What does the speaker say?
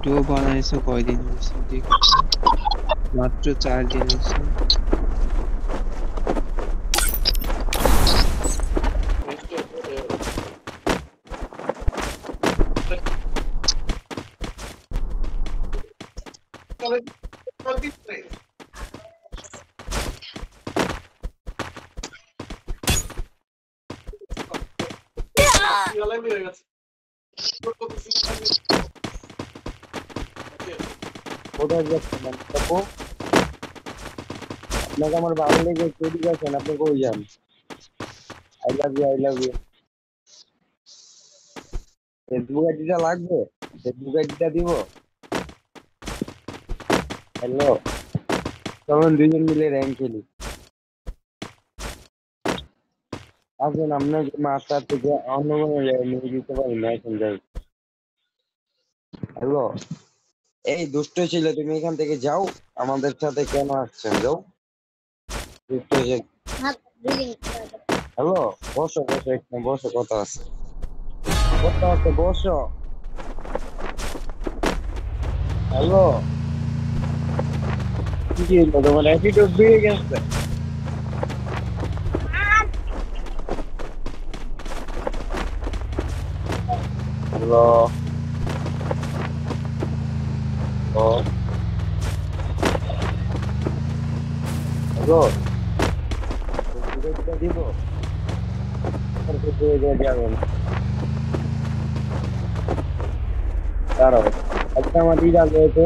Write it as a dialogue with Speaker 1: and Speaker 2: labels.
Speaker 1: Do বানাইছো কয়দিন হয়েছে দেখি তো। মাত্র 4 দিন হয়েছে।
Speaker 2: কোথায় যাচ্ছেন আপু? আপনাকে আমার ভালো লেগে তৈরি আছেন, আপনি কই যান? I love you, I love you. Facebook আইডিটা লাগবে? ফেসবুক আইডিটা দিব? হ্যালো, চলুন দুজন মিলে র্যাঙ্ক খেলি। আসুন, আপনাকে মাস্টার থেকে অন্য কোনো জায়গায় নিয়ে দিতে পারি মেসেঞ্জার। হ্যালো, এই দুষ্ট ছেলে, তুমি এখান থেকে যাও। আমাদের সাথে কেন আসছেন? যাও, দুষ্ট ছেলে। হ্যালো, বসো বসো, একটু বসো, কথা আছে, কথা আছে, বসো। হ্যালো, কি হলো তোমার? অ্যাটিটিউড বেড়ে গেছে। হ্যালো, ও হ্যালো, ফেসবুকে দিব? ফেসবুকে যাবেন? দাঁড়াও, একটা আমার ই রয়েছে।